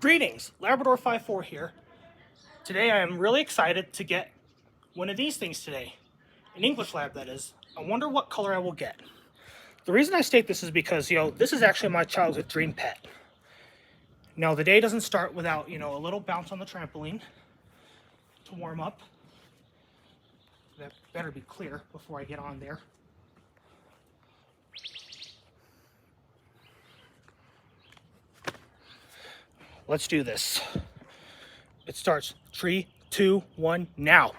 Greetings, Labrador 5'4" here. Today I am really excited to get one of these things today. An English Lab, that is. I wonder what color I will get. The reason I state this is because, this is actually my childhood dream pet. Now, the day doesn't start without, a little bounce on the trampoline to warm up. That better be clear before I get on there. Let's do this. It starts 3, 2, 1, now.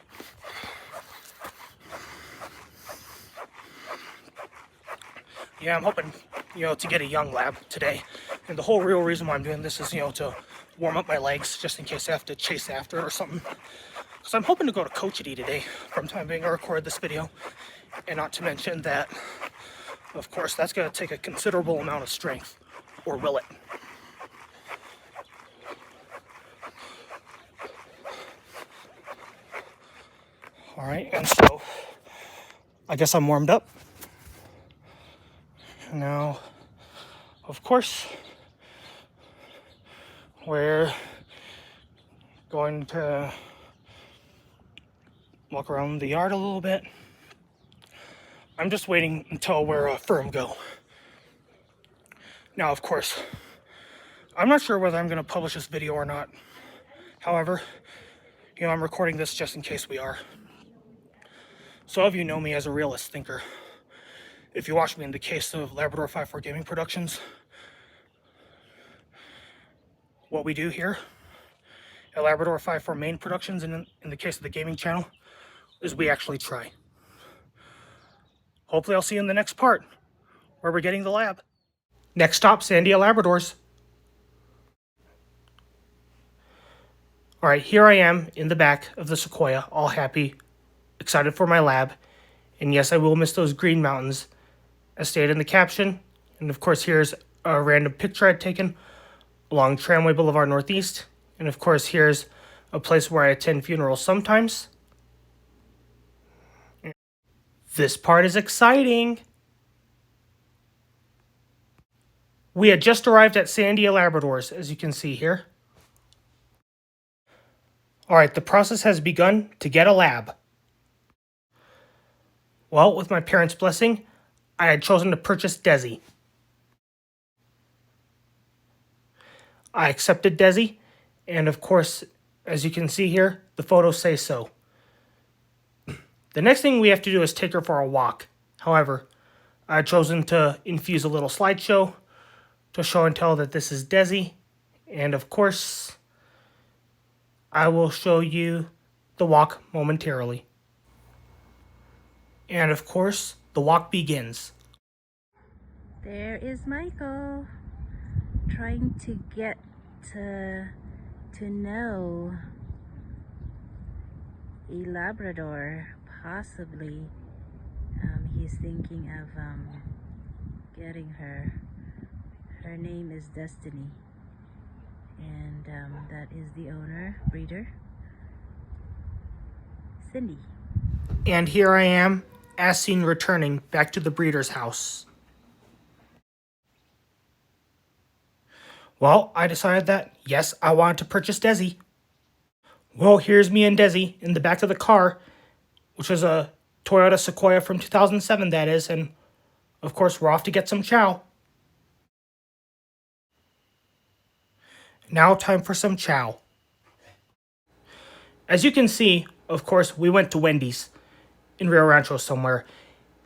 Yeah, I'm hoping, to get a young lab today. And the whole real reason why I'm doing this is, to warm up my legs just in case I have to chase after it or something. Because I'm hoping to go to Cochiti today from time being I record this video. And not to mention that, of course, that's going to take a considerable amount of strength. Or will it? Alright, and so I guess I'm warmed up. Now, of course, we're going to walk around the yard a little bit. I'm just waiting until we're firm go. Now, of course, I'm not sure whether I'm going to publish this video or not. However, I'm recording this just in case we are. Some of you know me as a realist thinker. If you watch me in the case of Labrador 5'4" Gaming Productions, what we do here at Labrador 5'4" Main Productions, and in the case of the gaming channel, is we actually try. Hopefully I'll see you in the next part, where we're getting the lab. Next stop, Sandia Labradors. Alright, here I am in the back of the Sequoia, all happy, excited for my lab. And yes, I will miss those green mountains, as stated in the caption. And of course, here's a random picture I'd taken along Tramway Boulevard Northeast. And of course, here's a place where I attend funerals sometimes. This part is exciting. We had just arrived at Sandia Labradors, as you can see here. Alright, the process has begun to get a lab. Well, with my parents' blessing, I had chosen to purchase Desie. I accepted Desie, and of course, as you can see here, the photos say so. The next thing we have to do is take her for a walk. However, I had chosen to infuse a little slideshow to show and tell that this is Desie, and of course, I will show you the walk momentarily. And of course, the walk begins. There is Michael, trying to get to know a Labrador, possibly. He's thinking of getting her. Her name is Destiny, and that is the owner, breeder, Cindy. And here I am, as seen, returning back to the breeder's house. Well, I decided that, yes, I wanted to purchase Desie. Well, here's me and Desie in the back of the car, which is a Toyota Sequoia from 2007, that is, and of course, we're off to get some chow. Now, time for some chow. As you can see, of course, we went to Wendy's in Rio Rancho somewhere.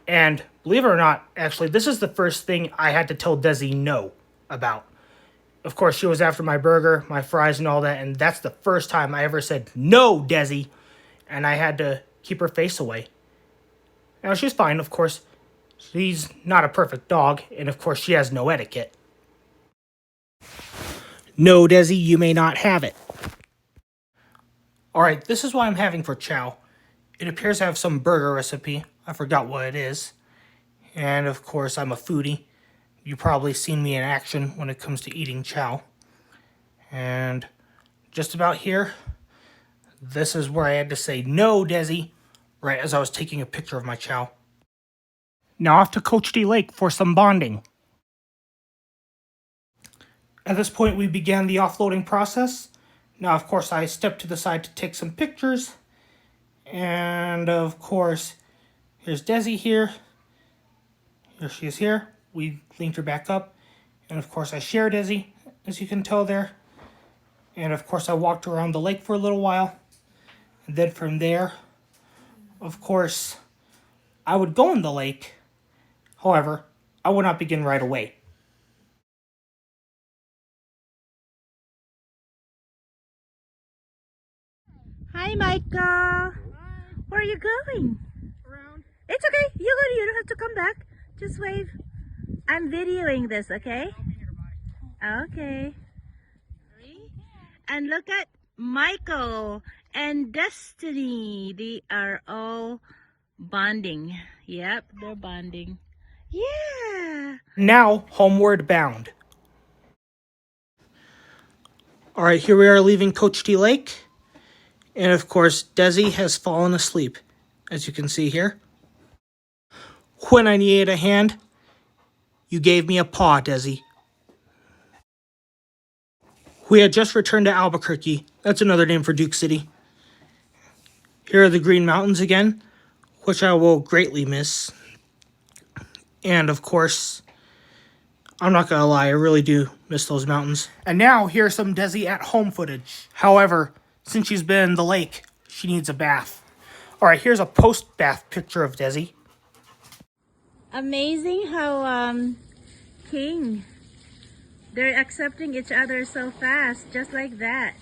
And believe it or not, actually, this is the first thing I had to tell Desie no about. Of course, she was after my burger, my fries, and all that, and that's the first time I ever said, "No, Desie," and I had to keep her face away. Now, she's fine, of course. She's not a perfect dog, and of course, she has no etiquette. No, Desie, you may not have it. Alright, this is what I'm having for chow. It appears to have some burger recipe. I forgot what it is. And of course, I'm a foodie. You've probably seen me in action when it comes to eating chow. And just about here, this is where I had to say, "No, Desie," right as I was taking a picture of my chow. Now off to Cochiti Lake for some bonding. At this point, we began the offloading process. Now, of course, I stepped to the side to take some pictures. And, of course, here's Desie here. Here she is here. We linked her back up. And, of course, I shared Desie, as you can tell there. And, of course, I walked around the lake for a little while. And then from there, of course, I would go in the lake. However, I would not begin right away. Hi, Michael. Where are you going? Around. It's okay. You don't have to come back. Just wave. I'm videoing this, okay? Okay. And look at Michael and Destiny. They are all bonding. Yep, they're bonding. Yeah. Now, homeward bound. Alright, here we are leaving Cochiti Lake. And of course, Desie has fallen asleep, as you can see here. When I needed a hand, you gave me a paw, Desie. We had just returned to Albuquerque. That's another name for Duke City. Here are the Green Mountains again, which I will greatly miss. And of course, I'm not gonna lie, I really do miss those mountains. And now, here's some Desie at home footage. However, since she's been in the lake, she needs a bath. Alright, here's a post-bath picture of Desie. Amazing how King, they're accepting each other so fast, just like that.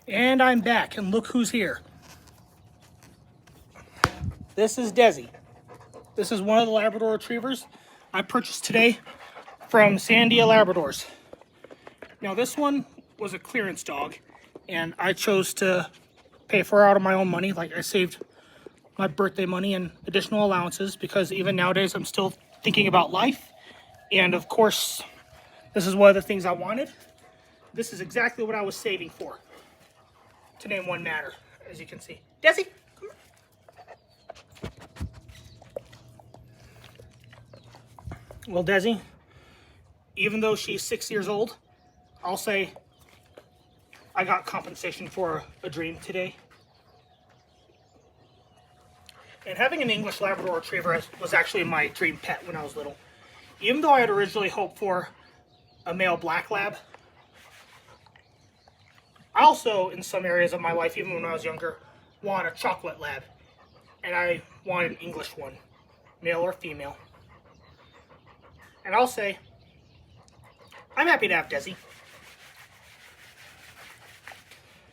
And I'm back, and look who's here. This is Desie. This is one of the Labrador Retrievers I purchased today from Sandia Labradors. Now this one was a clearance dog, and I chose to pay for her out of my own money. Like, I saved my birthday money and additional allowances because even nowadays I'm still thinking about life. And of course, this is one of the things I wanted. This is exactly what I was saving for, to name one matter, as you can see. Desie, come here. Well, Desie, even though she's 6 years old, I'll say I got compensation for a dream today. And having an English Labrador Retriever was actually my dream pet when I was little. Even though I had originally hoped for a male black lab, I also, in some areas of my life, even when I was younger, wanted a chocolate lab. And I wanted an English one, male or female. And I'll say, I'm happy to have Desie.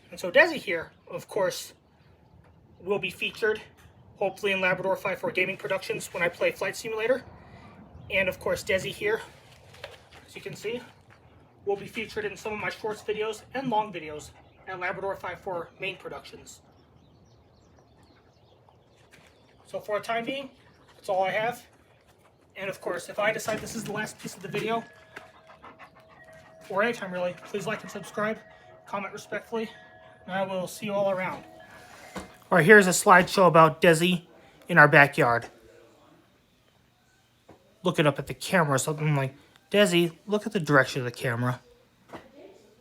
And so Desie here, of course, will be featured, hopefully in Labrador 5-4 gaming productions when I play Flight Simulator. And of course, Desie here, as you can see, will be featured in some of my shorts videos and long videos at Labrador 5-4 main productions. So for the time being, that's all I have. And of course, if I decide this is the last piece of the video, or anytime really, please like and subscribe, comment respectfully, and I will see you all around. Alright, here's a slideshow about Desie in our backyard. Looking up at the camera, something like, Desie, look at the direction of the camera.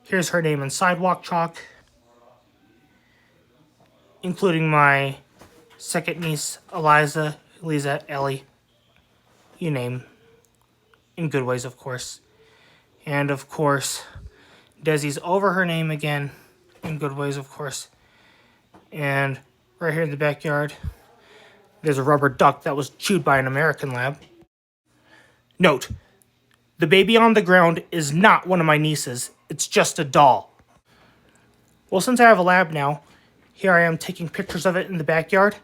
Here's her name in sidewalk chalk, including my second niece, Eliza, Ellie. You name, in good ways, of course. And of course, Desie's over her name again, in good ways, of course. And right here in the backyard, there's a rubber duck that was chewed by an American lab. Note, the baby on the ground is not one of my nieces. It's just a doll. Well, since I have a lab now, here I am taking pictures of it in the backyard.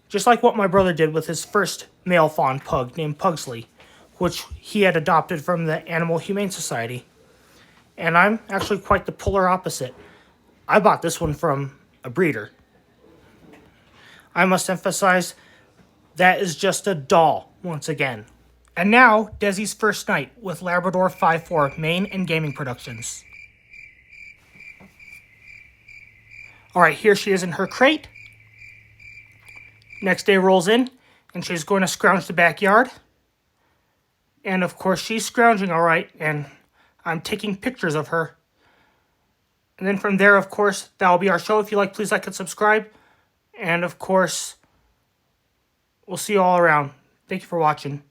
Just like what my brother did with his first male fawn pug named Pugsley, which he had adopted from the Animal Humane Society. And I'm actually quite the polar opposite. I bought this one from a breeder. I must emphasize, that is just a doll, once again. And now, Desie's first night with Labrador 5-4 main and gaming productions. Alright, here she is in her crate. Next day rolls in, and she's going to scrounge the backyard. And of course, she's scrounging all right, and I'm taking pictures of her. And then from there, of course, that'll be our show. If you like, please like and subscribe. And of course, we'll see you all around. Thank you for watching.